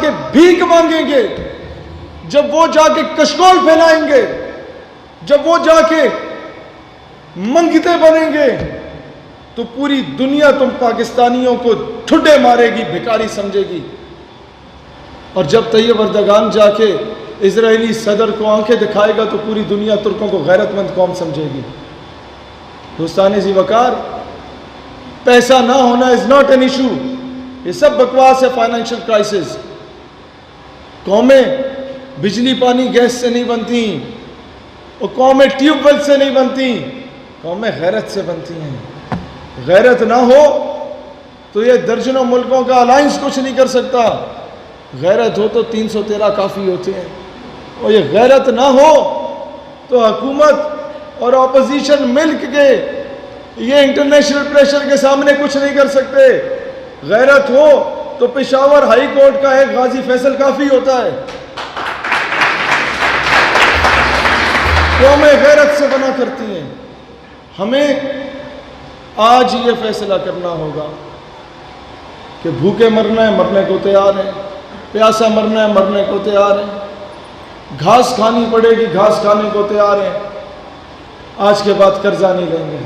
کے بھیک مانگیں گے، جب وہ جا کے کشکول پھیلائیں گے، جب وہ جا کے منگتے بنیں گے، تو پوری دنیا تم پاکستانیوں کو ٹھڈے مارے گی، بھکاری سمجھے گی۔ اور جب طیب اردگان جا کے اسرائیلی صدر کو آنکھیں دکھائے گا تو پوری دنیا ترکوں کو غیرت مند قوم سمجھے گی۔ دوستان ذی وقار، پیسہ نہ ہونا از ناٹ این ایشو، یہ سب بکواس ہے۔ فائنینشیل کرائسس، قومیں بجلی پانی گیس سے نہیں بنتی، اور قومیں ٹیوب ویل سے نہیں بنتی، قومیں غیرت سے بنتی ہیں۔ غیرت نہ ہو تو یہ درجنوں ملکوں کا الائنس کچھ نہیں کر سکتا، غیرت ہو تو 313 کافی ہوتے ہیں، اور یہ غیرت نہ ہو تو حکومت اور اپوزیشن مل کے یہ انٹرنیشنل پریشر کے سامنے کچھ نہیں کر سکتے۔ غیرت ہو تو پشاور ہائی کورٹ کا ایک غازی فیصل کافی ہوتا ہے۔ قومیں غیرت سے بنا کرتی ہیں۔ ہمیں آج یہ فیصلہ کرنا ہوگا کہ بھوکے مرنا ہے، مرنے کو تیار ہیں، پیاسا مرنا ہے، مرنے کو تیار ہیں، گھاس کھانی پڑے گی، گھاس کھانے کو تیار ہیں۔ آج کے بعد قرضہ نہیں لیں گے۔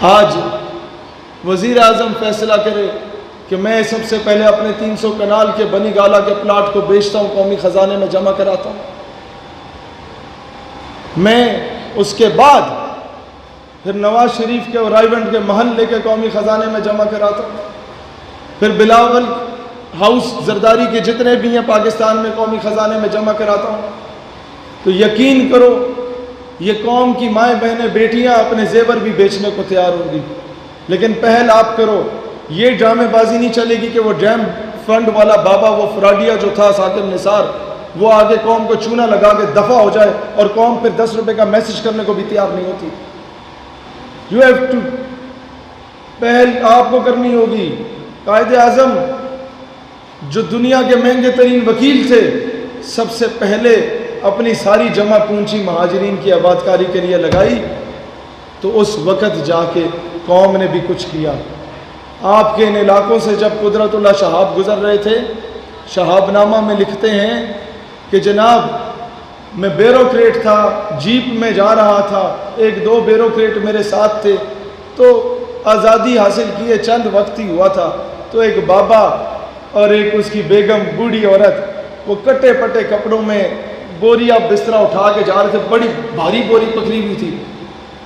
آج وزیر اعظم فیصلہ کرے کہ میں سب سے پہلے اپنے 300 کنال کے بنی گالا کے پلاٹ کو بیچتا ہوں، قومی خزانے میں جمع کراتا ہوں، میں اس کے بعد پھر نواز شریف کے اور رائیونڈ کے محل لے کے قومی خزانے میں جمع کراتا ہوں، پھر بلاول ہاؤس زرداری کے جتنے بھی ہیں پاکستان میں قومی خزانے میں جمع کراتا ہوں، تو یقین کرو یہ قوم کی مائیں بہنیں بیٹیاں اپنے زیور بھی بیچنے کو تیار ہوں گی۔ لیکن پہل آپ کرو، یہ ڈرامے بازی نہیں چلے گی کہ وہ ڈیم فنڈ والا بابا، وہ فراڈیا جو تھا ثاقب نثار، وہ آگے قوم کو چونا لگا کے دفع ہو جائے اور قوم پھر 10 روپے کا میسج کرنے کو بھی تیار نہیں ہوتی۔ یو ہیو ٹو، پہل آپ کو کرنی ہوگی۔ قائد اعظم جو دنیا کے مہنگے ترین وکیل تھے، سب سے پہلے اپنی ساری جمع پونچی مہاجرین کی آبادکاری کے لیے لگائی، تو اس وقت جا کے قوم نے بھی کچھ کیا۔ آپ کے ان علاقوں سے جب قدرت اللہ شہاب گزر رہے تھے، شہاب نامہ میں لکھتے ہیں کہ جناب میں بیوروکریٹ تھا، جیپ میں جا رہا تھا، 1-2 بیوروکریٹ میرے ساتھ تھے، تو آزادی حاصل کیے چند وقت ہی ہوا تھا، تو ایک بابا اور ایک اس کی بیگم بوڑھی عورت، وہ کٹے پٹے کپڑوں میں بوریا بسترا اٹھا کے جا رہے تھے، بڑی بھاری بوری پکڑی ہوئی تھی،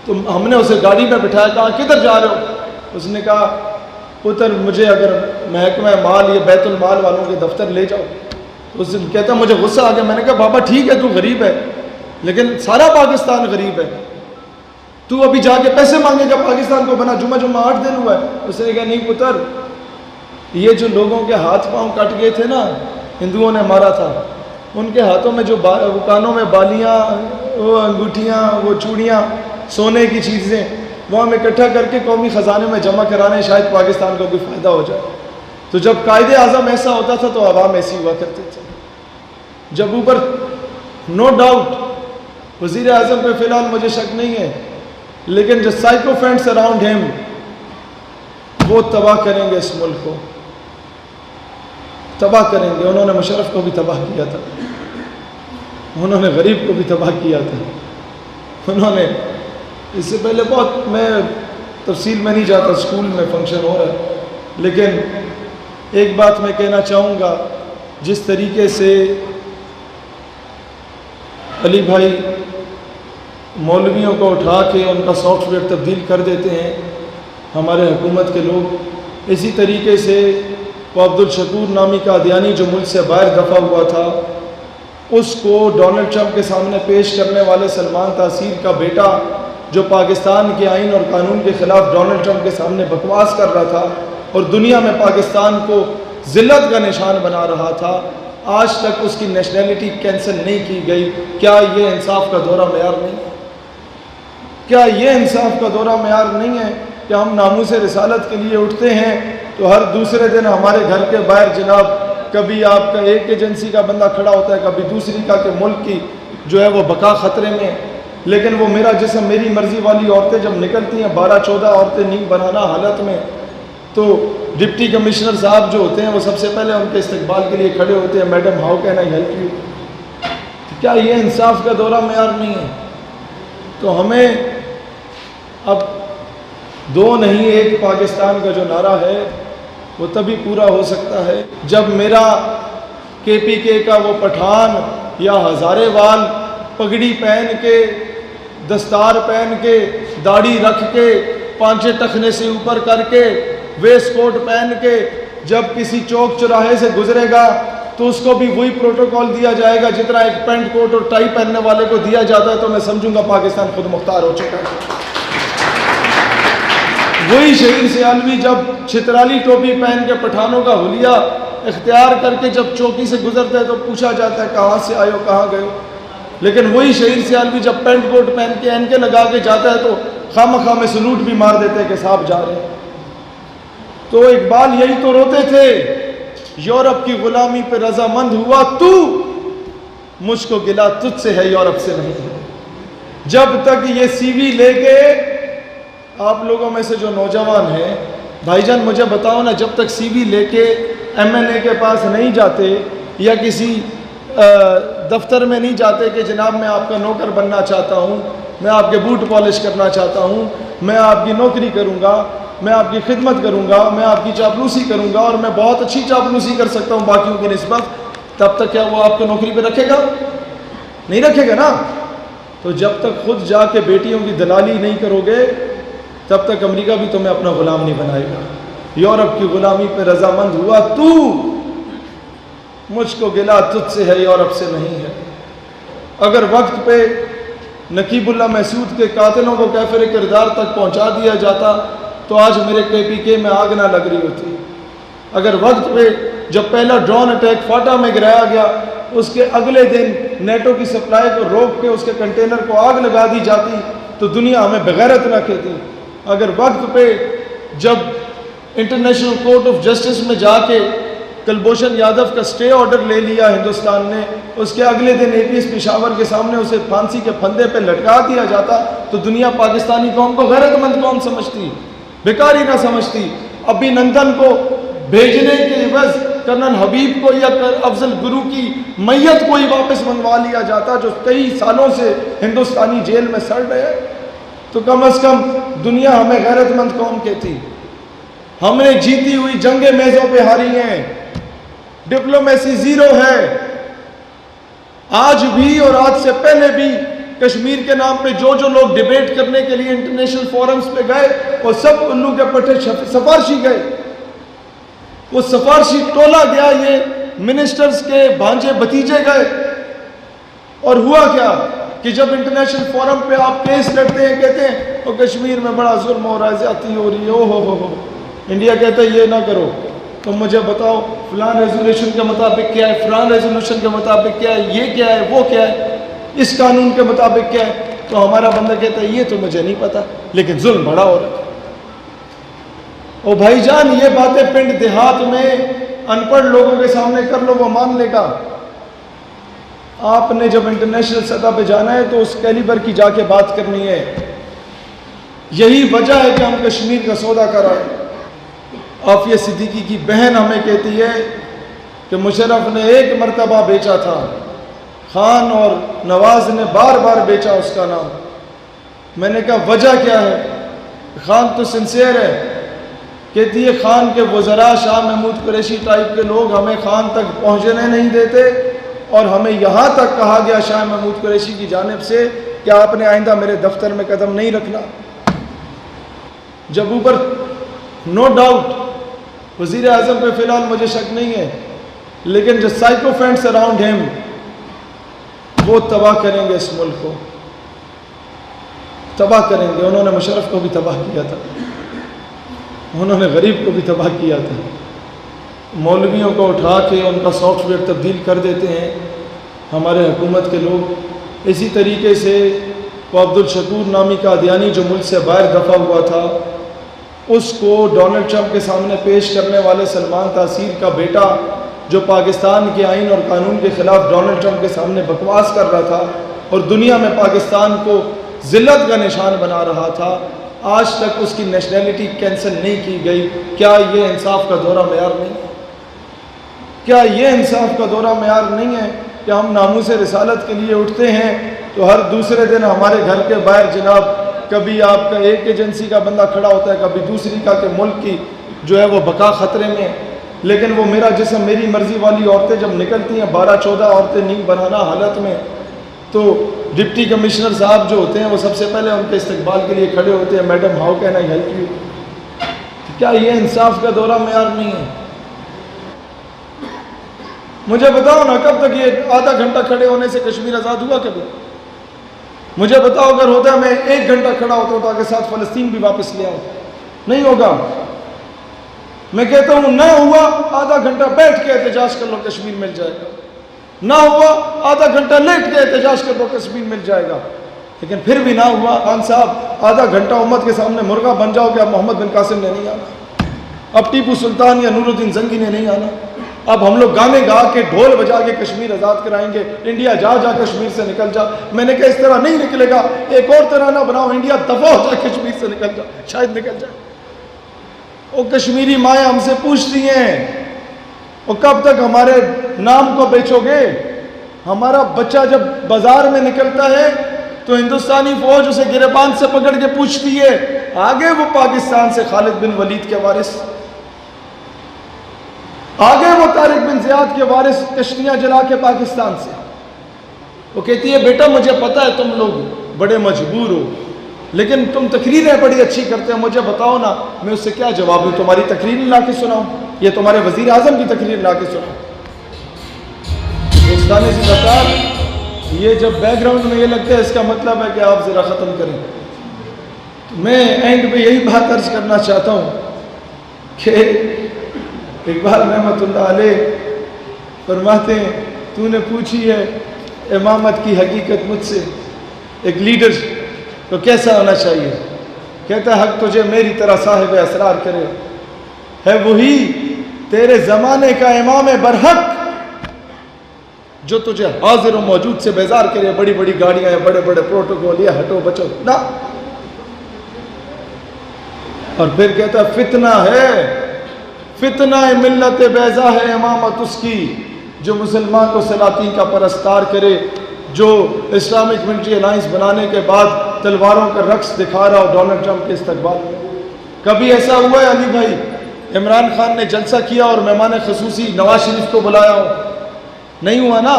تو ہم نے اسے گاڑی میں بٹھایا، کہا کدھر جا رہے ہو؟ اس نے کہا پتر مجھے اگر محکمہ مال یا بیت المال والوں کے دفتر لے جاؤ۔ اس دن کہتا مجھے غصہ آ گیا، میں نے کہا بابا ٹھیک ہے تو غریب ہے، لیکن سارا پاکستان غریب ہے، تو ابھی جا کے پیسے مانگے گا پاکستان کو؟ بنا جمعہ 8 دن ہوا ہے۔ اس نے کہا نہیں پتر، یہ جو لوگوں کے ہاتھ پاؤں کٹ گئے تھے نا، ہندوؤں نے مارا تھا، ان کے ہاتھوں میں جو کانوں میں بالیاں، وہ انگوٹھیاں، وہ چوڑیاں، سونے کی چیزیں، وہ ہم اکٹھا کر کے قومی خزانے میں جمع کرانے، شاید پاکستان کو کوئی فائدہ ہو جائے۔ تو جب قائد اعظم ایسا ہوتا تھا تو عوام ایسی ہوا کرتے تھے۔ جب اوپر نو ڈاؤٹ وزیر اعظم پہ فی الحال مجھے شک نہیں ہے، لیکن جو سائیکو فینٹس اراؤنڈ ہیم، وہ تباہ کریں گے اس ملک کو، تباہ کریں گے۔ انہوں نے مشرف کو بھی تباہ کیا تھا، انہوں نے غریب کو بھی تباہ کیا تھا، انہوں نے اس سے پہلے بہت، میں تفصیل میں نہیں جاتا، اسکول میں فنکشن ہو رہا ہے، لیکن ایک بات میں کہنا چاہوں گا، جس طریقے سے علی بھائی مولویوں کو اٹھا کے ان کا سافٹ ویئر تبدیل کر دیتے ہیں ہمارے حکومت کے لوگ، اسی طریقے سے وہ عبد الشکور نامی قادیانی جو ملک سے باہر دفع ہوا تھا، اس کو ڈونلڈ ٹرمپ کے سامنے پیش کرنے والے سلمان تاثیر کا بیٹا، جو پاکستان کے آئین اور قانون کے خلاف ڈونلڈ ٹرمپ کے سامنے بکواس کر رہا تھا اور دنیا میں پاکستان کو ذلت کا نشان بنا رہا تھا، آج تک اس کی نیشنلٹی کینسل نہیں کی گئی۔ کیا یہ انصاف کا دورہ معیار نہیں ہے؟ کیا یہ انصاف کا دورہ معیار نہیں ہے کہ ہم ناموس رسالت کے لیے اٹھتے ہیں تو ہر دوسرے دن ہمارے گھر کے باہر جناب کبھی آپ کا ایک ایجنسی کا بندہ کھڑا ہوتا ہے، کبھی دوسری کا، کہ ملک کی جو ہے وہ بقا خطرے میں، لیکن وہ میرا جسم میری مرضی والی عورتیں جب نکلتی ہیں، 12-14 عورتیں نیند بنانا حالت میں، تو ڈپٹی کمشنر صاحب جو ہوتے ہیں وہ سب سے پہلے ان کے استقبال کے لیے کھڑے ہوتے ہیں, madam how can I help you. کیا یہ انصاف کا دورہ معیار نہیں ہے؟ تو ہمیں اب دو نہیں ایک پاکستان کا جو نعرہ ہے وہ تبھی پورا ہو سکتا ہے جب میرا کے پی کے کا وہ پٹھان یا ہزارے وال پگڑی پہن کے, دستار پہن کے, داڑھی رکھ کے, پانچے ٹخنے سے اوپر کر کے, ویسٹ کوٹ پہن کے جب کسی چوک چوراہے سے گزرے گا تو اس کو بھی وہی پروٹوکول دیا جائے گا جتنا ایک پینٹ کوٹ اور ٹائی پہننے والے کو دیا جاتا ہے, تو میں سمجھوں گا پاکستان خود مختار ہو چکا ہے. وہی شہید سیالوی جب چھترالی ٹوپی پہن کے پٹھانوں کا حلیہ اختیار کر کے جب چوکی سے گزرتے ہیں تو پوچھا جاتا ہے کہاں سے آئے ہو, کہاں گئے ہو. لیکن وہی شہید سیالوی جب پینٹ کوٹ پہن کے اینکے لگا کے جاتا ہے تو خواہ میں سلوٹ بھی مار دیتے ہیں کہ صاحب جا رہے ہیں. تو اقبال یہی تو روتے تھے, یورپ کی غلامی پہ رضامند ہوا تو, مجھ کو گلا تجھ سے ہے یورپ سے نہیں ہے. جب تک یہ سی وی لے کے آپ لوگوں میں سے جو نوجوان ہیں, بھائی جان مجھے بتاؤ نا, جب تک سی وی لے کے ایم این اے کے پاس نہیں جاتے یا کسی دفتر میں نہیں جاتے کہ جناب میں آپ کا نوکر بننا چاہتا ہوں, میں آپ کے بوٹ پالش کرنا چاہتا ہوں, میں آپ کی نوکری کروں گا, میں آپ کی خدمت کروں گا, میں آپ کی چاپلوسی کروں گا اور میں بہت اچھی چاپلوسی کر سکتا ہوں باقیوں کی نسبت, تب تک کیا وہ آپ کو نوکری پہ رکھے گا؟ نہیں رکھے گا نا. تو جب تک خود جا کے بیٹیوں کی دلالی نہیں کرو گے تب تک امریکہ بھی تمہیں اپنا غلام نہیں بنائے گا. یورپ کی غلامی پہ رضامند ہوا تو, مجھ کو گلا تجھ سے ہے یورپ سے نہیں ہے. اگر وقت پہ نقیب اللہ محسود کے قاتلوں کو کیفر کردار تک پہنچا دیا جاتا تو آج میرے کے پی کے میں آگ نہ لگ رہی ہوتی. اگر وقت پہ جب پہلا ڈرون اٹیک فاٹا میں گرایا گیا اس کے اگلے دن نیٹو کی سپلائی کو روک کے اس کے کنٹینر کو آگ لگا دی جاتی تو دنیا ہمیں بغیرت نہ کہتی. اگر وقت پہ جب انٹرنیشنل کورٹ آف جسٹس میں جا کے کلبھوشن یادو کا سٹے آرڈر لے لیا ہندوستان نے, اس کے اگلے دن اے پی ایس پشاور کے سامنے اسے پھانسی کے پھندے پہ لٹکا دیا جاتا تو دنیا پاکستانی قوم کو غیرت مند قوم سمجھتی, بیکاری نہ سمجھتی. ابھی نندن کو بھیجنے کے عوض کرنل حبیب کو یا افضل گرو کی میت کو ہی واپس منگوا لیا جاتا جو کئی سالوں سے ہندوستانی جیل میں سڑ رہے ہیں, تو کم از کم دنیا ہمیں غیرت مند قوم کہتی. ہم نے جیتی ہوئی جنگیں میزوں پہ ہاری ہیں, ڈپلومیسی زیرو ہے. آج بھی اور آج سے پہلے بھی کشمیر کے نام پہ جو لوگ ڈیبیٹ کرنے کے لیے انٹرنیشنل فورمز پہ گئے وہ سب الو کے پٹھے سفارشی گئے. وہ سفارشی ٹولا گیا, یہ منسٹرز کے بھانجے بھتیجے گئے. اور ہوا کیا کہ جب انٹرنیشنل فورم پہ آپ کیس لڑتے ہیں کہتے ہیں وہ کشمیر میں بڑا ظلم ہو رہا ہے, زیادتی ہو رہی ہے, او ہو. انڈیا کہتا ہے یہ نہ کرو. تو مجھے بتاؤ فلان ریزولوشن کے مطابق کیا ہے, فلان ریزولوشن کے مطابق کیا ہے, یہ کیا ہے, وہ کیا ہے, اس قانون کے مطابق کیا ہے. تو ہمارا بندہ کہتا ہے یہ تو مجھے نہیں پتا لیکن ظلم بڑا ہو رہا ہے. او بھائی جان یہ باتیں پنڈ دیہات میں ان پڑھ لوگوں کے سامنے کر لو, وہ مان لے گا. آپ نے جب انٹرنیشنل سطح پہ جانا ہے تو اس کیلیبر کی جا کے بات کرنی ہے. یہی وجہ ہے کہ ہم کشمیر کا سودا کر رہے ہیں. عافیہ صدیقی کی بہن ہمیں کہتی ہے کہ مشرف نے ایک مرتبہ بیچا تھا, خان اور نواز نے بار بار بیچا اس کا نام. میں نے کہا وجہ کیا ہے؟ خان تو سنسیئر ہے. کہتی ہے خان کے وزراء شاہ محمود قریشی ٹائپ کے لوگ ہمیں خان تک پہنچنے نہیں دیتے اور ہمیں یہاں تک کہا گیا شاہ محمود قریشی کی جانب سے کہ آپ نے آئندہ میرے دفتر میں قدم نہیں رکھنا. جب اوپر نو ڈاؤٹ وزیر اعظم پہ فی الحال مجھے شک نہیں ہے لیکن جو سائیکو فینٹس اراؤنڈ ہم وہ تباہ کریں گے, اس ملک کو تباہ کریں گے. انہوں نے مشرف کو بھی تباہ کیا تھا, انہوں نے غریب کو بھی تباہ کیا تھا. مولویوں کو اٹھا کے ان کا سافٹ ویئر تبدیل کر دیتے ہیں ہمارے حکومت کے لوگ. اسی طریقے سے وہ عبدالشکور نامی قادیانی جو ملک سے باہر دفع ہوا تھا اس کو ڈونلڈ ٹرمپ کے سامنے پیش کرنے والے سلمان تاثیر کا بیٹا جو پاکستان کے آئین اور قانون کے خلاف ڈونلڈ ٹرمپ کے سامنے بکواس کر رہا تھا اور دنیا میں پاکستان کو ذلت کا نشان بنا رہا تھا, آج تک اس کی نیشنلٹی کینسل نہیں کی گئی. کیا یہ انصاف کا دورہ معیار نہیں ہے؟ کیا یہ انصاف کا دورہ معیار نہیں ہے کہ ہم ناموس رسالت کے لیے اٹھتے ہیں تو ہر دوسرے دن ہمارے گھر کے باہر جناب کبھی آپ کا ایک ایجنسی کا بندہ کھڑا ہوتا ہے، کبھی دوسری کا، کہ ملک کی جو ہے وہ بقا خطرے میں ہے. لیکن وہ میرا جسم میری مرضی والی عورتیں جب نکلتی ہیں 12-14 عورتیں نیند بنانا حالت میں، تو ڈپٹی کمشنر صاحب جو ہوتے ہیں وہ سب سے پہلے ان کے استقبال کے لیے کھڑے ہوتے ہیں، madam how can I help you. کیا یہ انصاف کا دورہ معیار نہیں ہے؟ مجھے بتاؤ نا، کب تک یہ آدھا گھنٹہ کھڑے ہونے سے کشمیر آزاد ہوا کبھی؟ مجھے بتاؤ اگر ہوتا ہے میں 1 گھنٹہ کھڑا ہوتا ہوں تاکہ ساتھ فلسطین بھی واپس لے آؤں. نہیں ہوگا. میں کہتا ہوں نہ ہوا آدھا گھنٹہ بیٹھ کے احتجاج کر لو کشمیر مل جائے گا، نہ ہوا آدھا گھنٹہ لیٹ کے احتجاج کر لو کشمیر مل جائے گا. لیکن پھر بھی نہ ہوا. خان صاحب آدھا گھنٹہ امت کے سامنے مرغا بن جاؤ کہ اب محمد بن قاسم نے نہیں آنا، اب ٹیپو سلطان یا نور الدین زنگی نے نہیں آنا، اب ہم لوگ گانے گا کے ڈھول بجا کے کشمیر آزاد کرائیں گے. انڈیا جا جا کشمیر سے نکل جا. میں نے کہا اس طرح نہیں نکلے گا، ایک اور ترانہ بناؤ، انڈیا دفع ہو جائے کشمیر سے نکل جا، شاید نکل جائے. وہ کشمیری مائیں ہم سے پوچھتی ہیں وہ کب تک ہمارے نام کو بیچو گے؟ ہمارا بچہ جب بازار میں نکلتا ہے تو ہندوستانی فوج اسے گریبان سے پکڑ کے پوچھتی ہے، آگے وہ پاکستان سے خالد بن ولید کے وارث، آگے وہ طارق بن زیاد کے وارث کشتیاں جلا کے پاکستان سے. وہ کہتی ہے بیٹا مجھے پتا ہے تم لوگ بڑے مجبور ہو، لیکن تم تقریریں بڑی اچھی کرتے ہیں، مجھے بتاؤ نا میں اس سے کیا جواب دوں؟ تمہاری تقریر لا کے سناؤں یا تمہارے وزیر اعظم کی تقریر لا کے سناؤں؟ دوستانے سے بتا، یہ جب بیک گراؤنڈ میں یہ لگتا ہے اس کا مطلب ہے کہ آپ ذرا ختم کریں. میں اینڈ پہ یہی بات عرض کرنا چاہتا ہوں کہ اقبال رحمۃ اللہ علیہ فرماتے ہیں تو نے پوچھی ہے امامت کی حقیقت مجھ سے، ایک لیڈر تو کیسا ہونا چاہیے؟ کہتا ہے حق تجھے میری طرح صاحب اسرار کرے، ہے وہی تیرے زمانے کا امام برحق جو تجھے حاضر و موجود سے بیزار کرے. بڑی بڑی گاڑیاں ہیں، بڑے بڑے پروٹوکول، یہ ہٹو بچو نہ. اور پھر کہتا ہے فتنہ ہے، فتنہ ملت بیضا ہے امامت اس کی جو مسلمان کو سلاطین کا پرستار کرے، جو اسلامک ملٹری الائنس بنانے کے بعد تلواروں کا رقص دکھا رہا ہو ڈونلڈ ٹرمپ کے استقبال میں. کبھی ایسا ہوا ہے علی بھائی عمران خان نے جلسہ کیا اور مہمان خصوصی نواز شریف کو بلایا ہو؟ نہیں ہوا نا.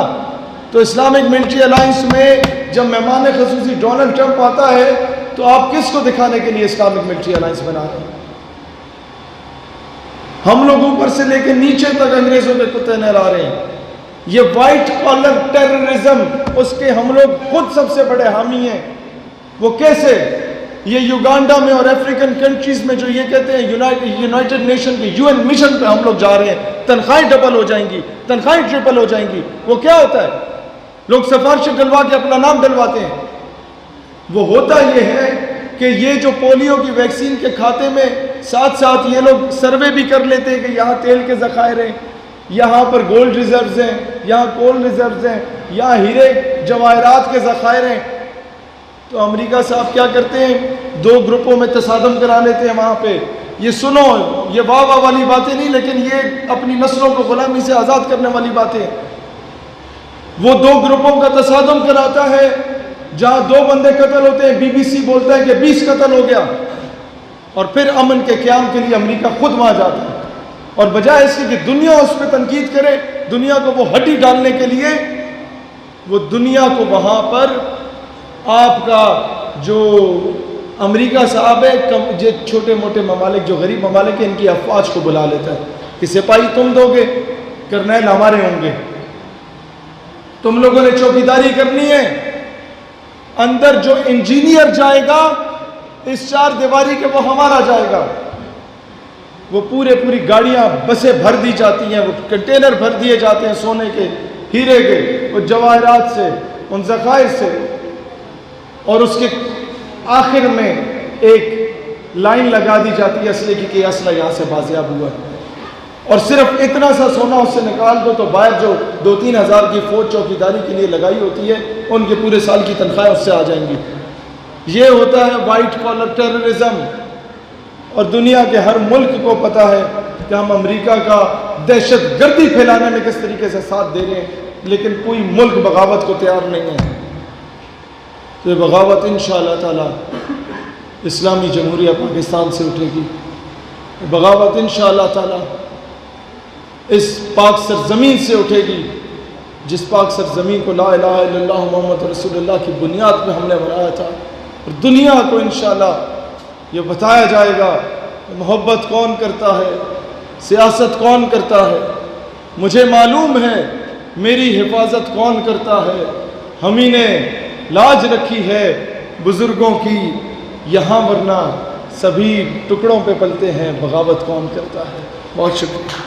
تو اسلامک ملٹری الائنس میں جب مہمان خصوصی ڈونلڈ ٹرمپ آتا ہے تو آپ کس کو دکھانے کے لیے اسلامک ملٹری الائنس بنا رہے ہیں؟ ہم لوگ اوپر سے لے کے نیچے تک انگریزوں کے کتے نہلا رہے ہیں. یہ وائٹ کالر ٹیررزم، اس کے ہم لوگ خود سب سے بڑے حامی ہیں. وہ کیسے؟ یہ یوگانڈا میں اور افریقن کنٹریز میں جو یہ کہتے ہیں یونائٹڈ نیشن کے UN مشن پہ ہم لوگ جا رہے ہیں، تنخواہیں ڈبل ہو جائیں گی، تنخواہیں ٹرپل ہو جائیں گی. وہ کیا ہوتا ہے؟ لوگ سفارشیں ڈلوا کے اپنا نام ڈلواتے ہیں. وہ ہوتا یہ ہے کہ یہ جو پولیو کی ویکسین کے کھاتے میں ساتھ ساتھ یہ لوگ سروے بھی کر لیتے ہیں کہ یہاں تیل کے ذخائر ہیں، یہاں پر گولڈ ریزروز ہیں، یہاں کول ریزروز ہیں، یہاں ہیرے جواہرات کے ذخائر ہیں. تو امریکہ صاحب کیا کرتے ہیں؟ 2 گروپوں میں تصادم کرا لیتے ہیں وہاں پہ. یہ سنو، یہ واہ واہ والی باتیں نہیں، لیکن یہ اپنی نسلوں کو غلامی سے آزاد کرنے والی باتیں. وہ 2 گروپوں کا تصادم کراتا ہے، جہاں 2 بندے قتل ہوتے ہیں BBC بولتا ہے کہ 20 قتل ہو گیا، اور پھر امن کے قیام کے لیے امریکہ خود وہاں جاتا ہے. اور بجائے اس کی کہ دنیا اس پہ تنقید کرے، دنیا کو وہ ہڈی ڈالنے کے لیے وہ دنیا کو وہاں پر آپ کا جو امریکہ صاحب ہے، جو چھوٹے موٹے ممالک جو غریب ممالک ہیں ان کی افواج کو بلا لیتا ہے کہ سپاہی تم دو گے، کرنیل ہمارے ہوں گے، تم لوگوں نے چوکیداری کرنی ہے. اندر جو انجینئر جائے گا اس 4 دیواری کے وہ ہمارا جائے گا. وہ پوری گاڑیاں بسیں بھر دی جاتی ہیں، وہ کنٹینر بھر دیے جاتے ہیں سونے کے، ہیرے کے، وہ جواہرات سے، ان ذخائر سے. اور اس کے آخر میں ایک لائن لگا دی جاتی ہے اسلحے کی کہ یہ اسلحہ یہاں سے بازیاب ہوا ہے. اور صرف اتنا سا سونا اس سے نکال دو تو باہر جو 2-3 ہزار کی فوج چوکیداری کے لیے لگائی ہوتی ہے ان کے پورے سال کی تنخواہیں اس سے آ جائیں گی. یہ ہوتا ہے وائٹ کالر ٹیررزم، اور دنیا کے ہر ملک کو پتہ ہے کہ ہم امریکہ کا دہشت گردی پھیلانے میں کس طریقے سے ساتھ دے رہے ہیں، لیکن کوئی ملک بغاوت کو تیار نہیں ہے۔ تو یہ بغاوت انشاءاللہ تعالی اسلامی جمہوریہ پاکستان سے اٹھے گی، بغاوت انشاءاللہ تعالی اس پاک سرزمین سے اٹھے گی، جس پاک سرزمین کو لا الہ الا اللہ محمد رسول اللہ کی بنیاد پہ ہم نے بنایا تھا، اور دنیا کو انشاءاللہ یہ بتایا جائے گا کہ محبت کون کرتا ہے، سیاست کون کرتا ہے، مجھے معلوم ہے میری حفاظت کون کرتا ہے، ہم ہی نے لاج رکھی ہے بزرگوں کی یہاں، ورنہ سبھی ٹکڑوں پہ پلتے ہیں، بغاوت کون کرتا ہے۔ بہت شکریہ۔